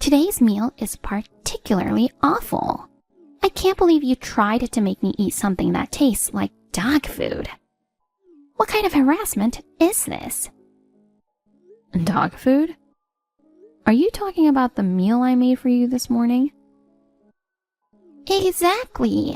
Today's meal is particularly awful. I can't believe you tried to make me eat something that tastes like dog food. What kind of harassment is this? Dog food? Are you talking about the meal I made for you this morning? Exactly.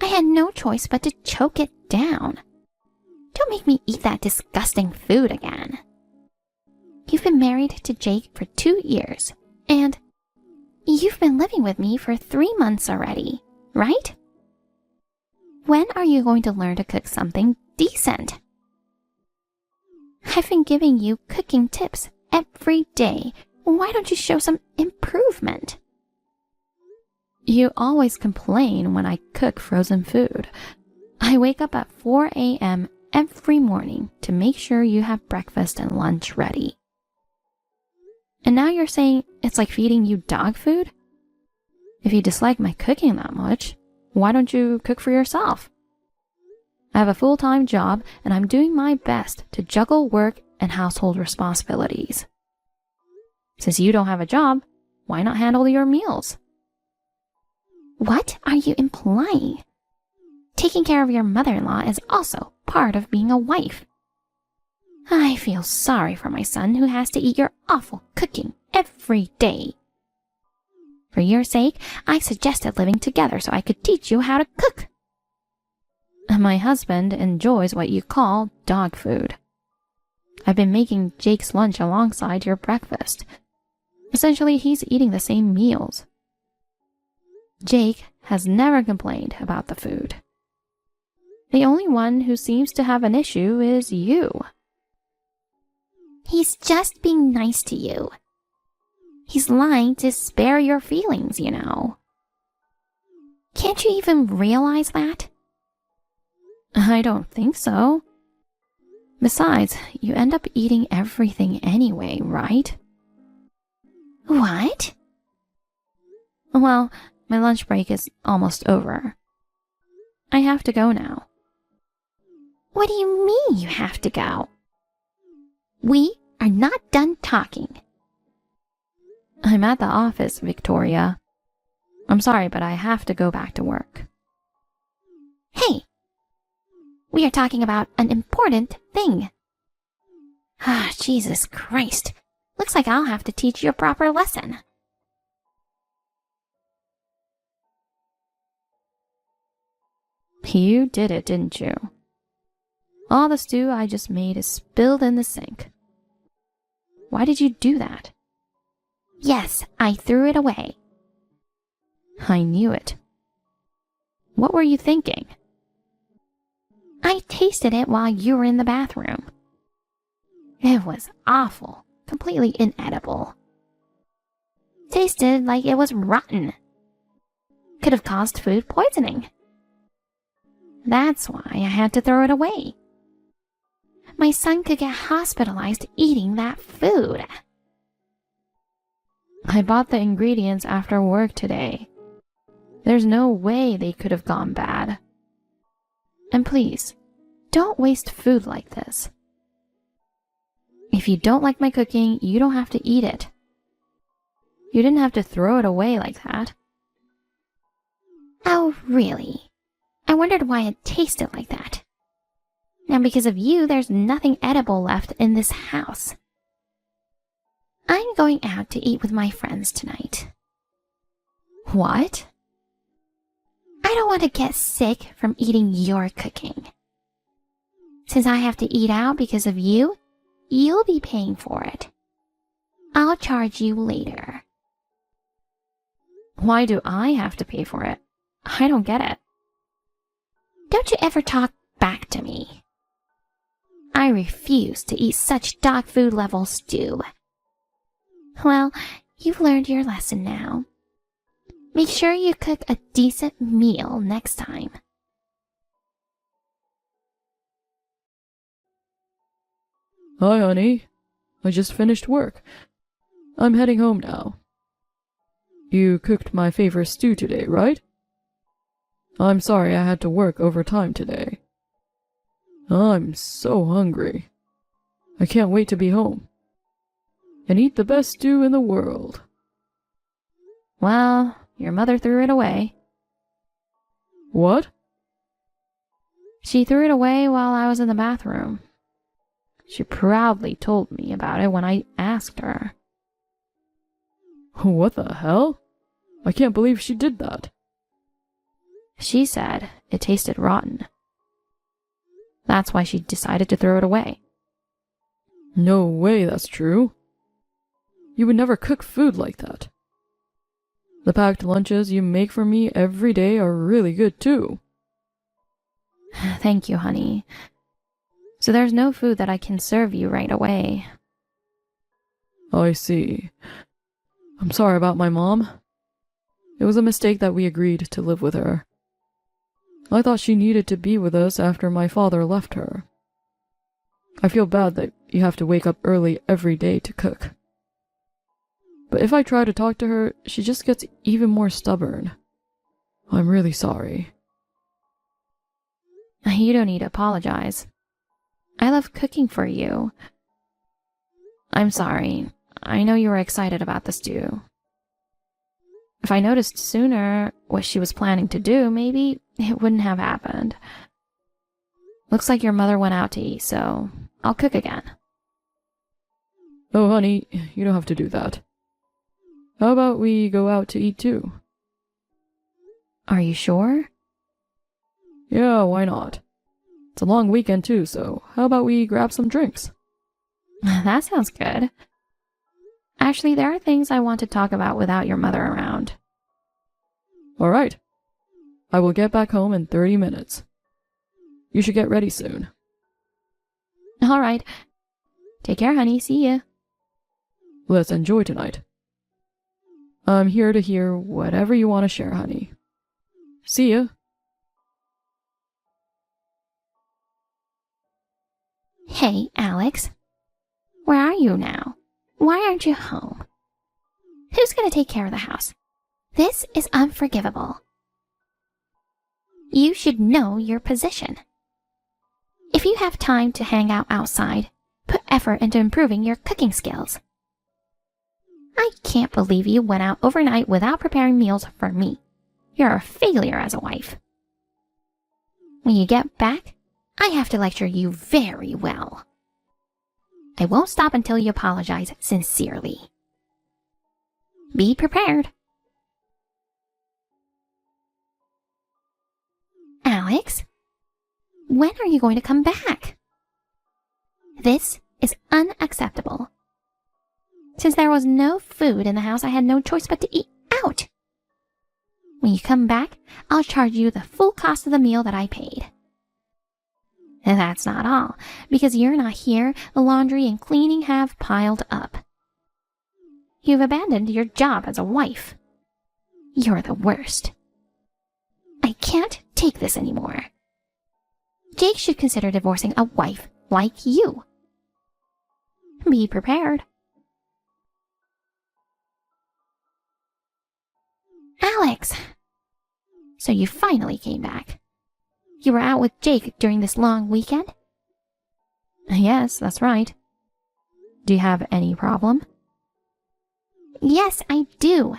I had no choice but to choke it down. Don't make me eat that disgusting food again. You've been married to Jake for 2 years, and you've been living with me for 3 months already, right? When are you going to learn to cook something decent? I've been giving you cooking tips every day. Why don't you show some improvement? You always complain when I cook frozen food. I wake up at 4 a.m. every morning to make sure you have breakfast and lunch ready. And now you're saying it's like feeding you dog food? If you dislike my cooking that much, why don't you cook for yourself? I have a full-time job and I'm doing my best to juggle work and household responsibilities. Since you don't have a job, why not handle your meals? What are you implying? Taking care of your mother-in-law is also part of being a wife. I feel sorry for my son who has to eat your awful cooking every day. For your sake, I suggested living together so I could teach you how to cook. My husband enjoys what you call dog food. I've been making Jake's lunch alongside your breakfast. Essentially, he's eating the same meals. Jake has never complained about the food. The only one who seems to have an issue is you. He's just being nice to you. He's lying to spare your feelings, you know. Can't you even realize that? I don't think so. Besides, you end up eating everything anyway, right? What? Well, my lunch break is almost over. I have to go now. What do you mean you have to go? We are not done talking. I'm at the office, Victoria. I'm sorry, but I have to go back to work. Hey! We are talking about an important thing. Ah, Jesus Christ. Looks like I'll have to teach you a proper lesson. You did it, didn't you? All the stew I just made is spilled in the sink. Why did you do that? Yes, I threw it away. I knew it. What were you thinking? I tasted it while you were in the bathroom. It was awful, completely inedible. Tasted like it was rotten. Could have caused food poisoning. That's why I had to throw it away. My son could get hospitalized eating that food. I bought the ingredients after work today. There's no way they could have gone bad. And please, don't waste food like this. If you don't like my cooking, you don't have to eat it. You didn't have to throw it away like that. Oh, really? I wondered why it tasted like that. Now, because of you, there's nothing edible left in this house. I'm going out to eat with my friends tonight. What? I don't want to get sick from eating your cooking. Since I have to eat out because of you, you'll be paying for it. I'll charge you later. Why do I have to pay for it? I don't get it. Don't you ever talk back to me. I refuse to eat such dog food level stew. Well, you've learned your lesson now. Make sure you cook a decent meal next time. Hi, honey. I just finished work. I'm heading home now. You cooked my favorite stew today, right? I'm sorry I had to work overtime today. I'm so hungry. I can't wait to be home and eat the best stew in the world. Well, your mother threw it away. What? She threw it away while I was in the bathroom. She proudly told me about it when I asked her. What the hell? I can't believe she did that. She said it tasted rotten. That's why she decided to throw it away. No way that's true. You would never cook food like that. The packed lunches you make for me every day are really good too. Thank you, honey. So there's no food that I can serve you right away. I see. I'm sorry about my mom. It was a mistake that we agreed to live with her. I thought she needed to be with us after my father left her. I feel bad that you have to wake up early every day to cook. But if I try to talk to her, she just gets even more stubborn. I'm really sorry. You don't need to apologize. I love cooking for you. I'm sorry. I know you were excited about the stew. If I noticed sooner what she was planning to do, maybe it wouldn't have happened. Looks like your mother went out to eat, so I'll cook again. Oh, honey, you don't have to do that. How about we go out to eat too? Are you sure? Yeah, why not? It's a long weekend too, so how about we grab some drinks? That sounds good. Actually, there are things I want to talk about without your mother around. All right. I will get back home in 30 minutes. You should get ready soon. All right. Take care, honey. See ya. Let's enjoy tonight. I'm here to hear whatever you want to share, honey. See ya. Hey, Alex. Where are you now? Why aren't you home? Who's going to take care of the house? This is unforgivable. You should know your position. If you have time to hang out outside, put effort into improving your cooking skills. I can't believe you went out overnight without preparing meals for me. You're a failure as a wife. When you get back, I have to lecture you very well. I won't stop until you apologize sincerely. Be prepared. Alex, when are you going to come back? This is unacceptable. Since there was no food in the house, I had no choice but to eat out. When you come back, I'll charge you the full cost of the meal that I paid. And that's not all. Because you're not here, the laundry and cleaning have piled up. You've abandoned your job as a wife. You're the worst. I can't take this anymore. Jake should consider divorcing a wife like you. Be prepared. Alex! So you finally came back. You were out with Jake during this long weekend? Yes, that's right. Do you have any problem? Yes, I do.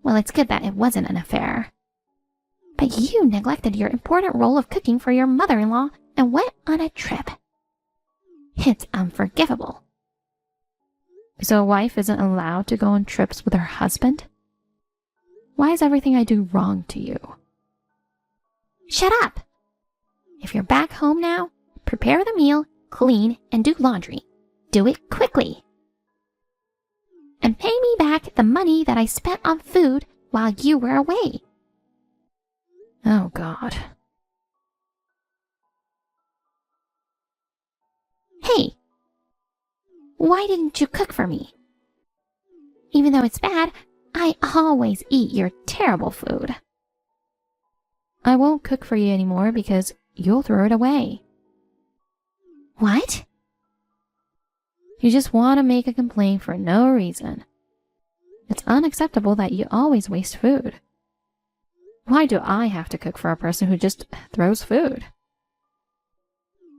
Well, it's good that it wasn't an affair. But you neglected your important role of cooking for your mother-in-law and went on a trip. It's unforgivable. So a wife isn't allowed to go on trips with her husband? Why is everything I do wrong to you? Shut up! If you're back home now, prepare the meal, clean, and do laundry. Do it quickly. And pay me back the money that I spent on food while you were away. Oh, God. Hey! Why didn't you cook for me? Even though it's bad, I always eat your terrible food. I won't cook for you anymore because you'll throw it away. What? You just want to make a complaint for no reason. It's unacceptable that you always waste food. Why do I have to cook for a person who just throws food?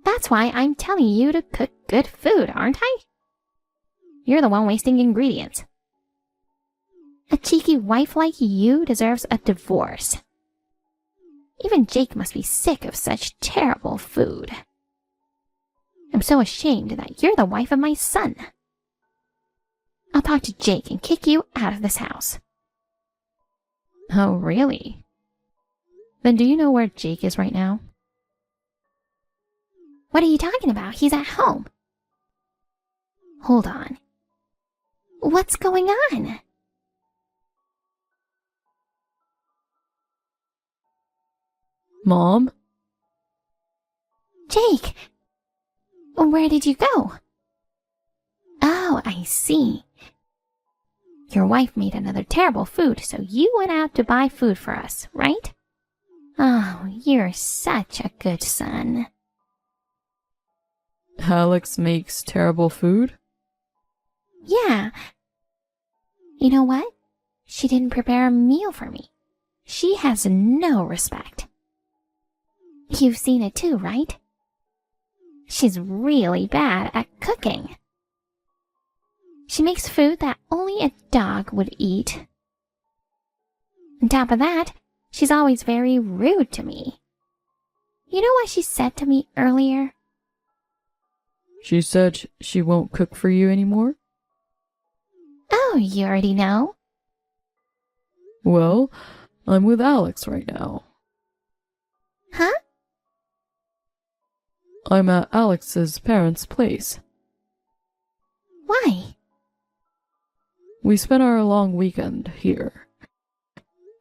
That's why I'm telling you to cook good food, aren't I? You're the one wasting ingredients. A cheeky wife like you deserves a divorce. Even Jake must be sick of such terrible food. I'm so ashamed that you're the wife of my son. I'll talk to Jake and kick you out of this house. Oh, really? Then do you know where Jake is right now? What are you talking about? He's at home. Hold on. What's going on? Mom? Jake! Where did you go? Oh, I see. Your wife made another terrible food, so you went out to buy food for us, right? Oh, you're such a good son. Alex makes terrible food? Yeah. You know what? She didn't prepare a meal for me. She has no respect. You've seen it too, right? She's really bad at cooking. She makes food that only a dog would eat. On top of that, she's always very rude to me. You know what she said to me earlier? She said she won't cook for you anymore? Oh, you already know? Well, I'm with Alex right now. Huh? I'm at Alex's parents' place. Why? We spent our long weekend here.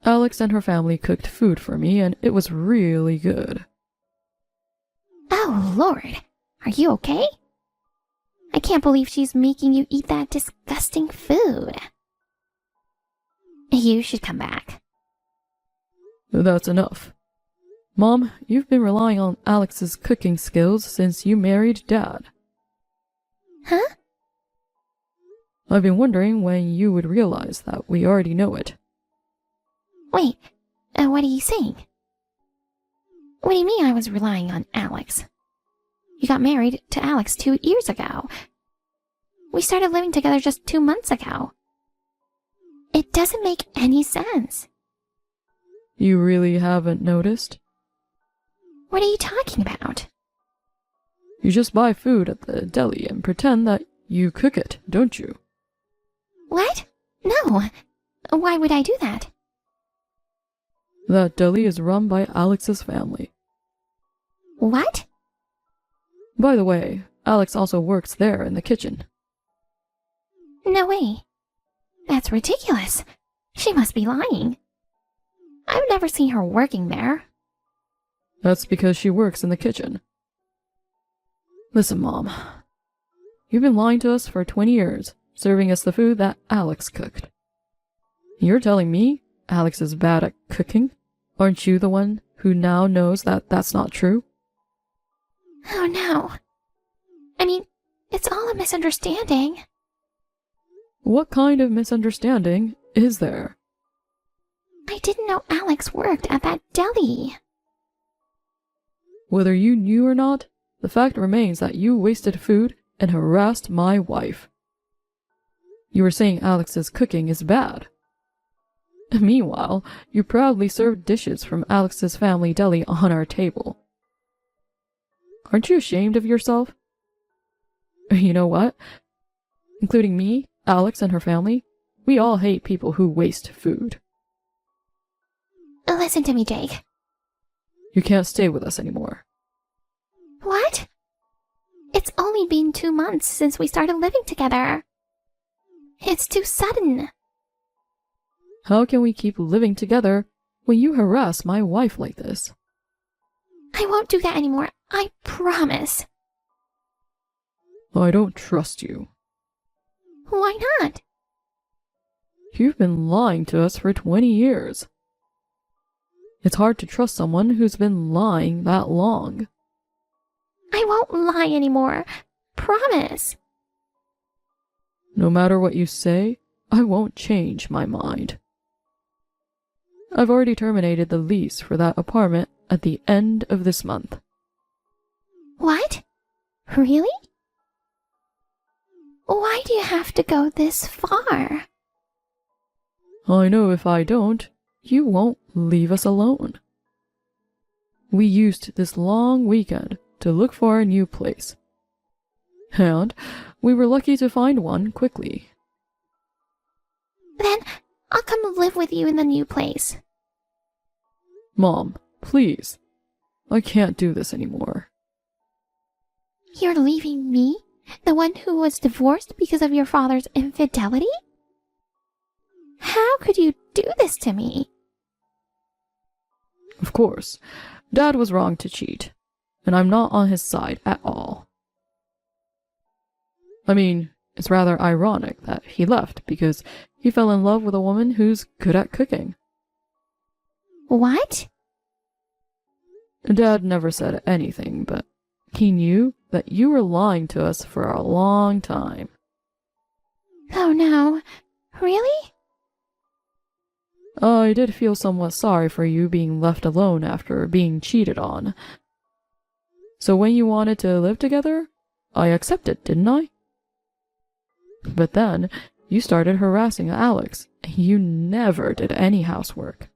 Alex and her family cooked food for me, and it was really good. Oh, Lord. Are you okay? I can't believe she's making you eat that disgusting food. You should come back. That's enough. Mom, you've been relying on Alex's cooking skills since you married Dad. Huh? I've been wondering when you would realize that we already know it. Wait, what are you saying? What do you mean I was relying on Alex? You got married to Alex 2 years ago. We started living together just 2 months ago. It doesn't make any sense. You really haven't noticed? What are you talking about? You just buy food at the deli and pretend that you cook it, don't you? What? No. Why would I do that? That deli is run by Alex's family. What? By the way, Alex also works there in the kitchen. No way. That's ridiculous. She must be lying. I've never seen her working there. That's because she works in the kitchen. Listen, Mom. You've been lying to us for 20 years, serving us the food that Alex cooked. You're telling me Alex is bad at cooking? Aren't you the one who now knows that that's not true? Oh no. I mean, it's all a misunderstanding. What kind of misunderstanding is there? I didn't know Alex worked at that deli. Whether you knew or not, the fact remains that you wasted food and harassed my wife. You were saying Alex's cooking is bad. Meanwhile, you proudly served dishes from Alex's family deli on our table. Aren't you ashamed of yourself? You know what? Including me, Alex, and her family, we all hate people who waste food. Listen to me, Jake. You can't stay with us anymore. What? It's only been 2 months since we started living together. It's too sudden. How can we keep living together when you harass my wife like this? I won't do that anymore. I promise. I don't trust you. Why not? You've been lying to us for 20 years. It's hard to trust someone who's been lying that long. I won't lie anymore. Promise. No matter what you say, I won't change my mind. I've already terminated the lease for that apartment at the end of this month. What? Really? Why do you have to go this far? I know if I don't, you won't leave us alone. We used this long weekend to look for a new place. And we were lucky to find one quickly. Then I'll come live with you in the new place. Mom, please. I can't do this anymore. You're leaving me? The one who was divorced because of your father's infidelity? How could you do this to me? Of course, Dad was wrong to cheat, and I'm not on his side at all. I mean, it's rather ironic that he left because he fell in love with a woman who's good at cooking. What? Dad never said anything, but he knew that you were lying to us for a long time. Oh no. Really? I did feel somewhat sorry for you being left alone after being cheated on. So when you wanted to live together, I accepted, didn't I? But then, you started harassing Alex, and you never did any housework.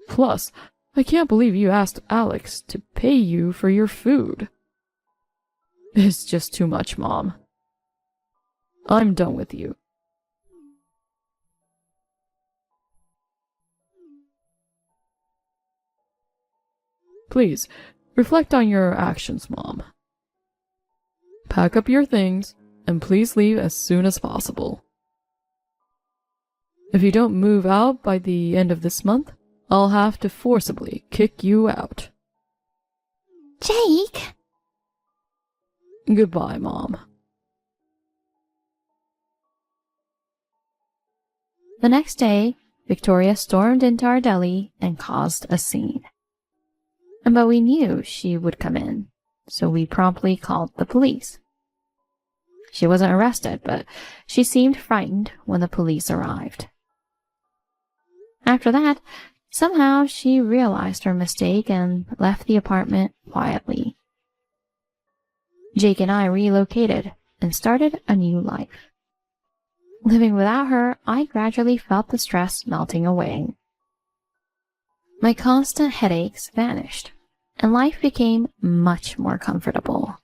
Plus, I can't believe you asked Alex to pay you for your food. It's just too much, Mom. I'm done with you. Please, reflect on your actions, Mom. Pack up your things, and please leave as soon as possible. If you don't move out by the end of this month, I'll have to forcibly kick you out. Jake! Goodbye, Mom. The next day, Victoria stormed into our deli and caused a scene. But we knew she would come in, so we promptly called the police. She wasn't arrested, but she seemed frightened when the police arrived. After that, somehow she realized her mistake and left the apartment quietly. Jake and I relocated and started a new life. Living without her, I gradually felt the stress melting away. My constant headaches vanished, and life became much more comfortable.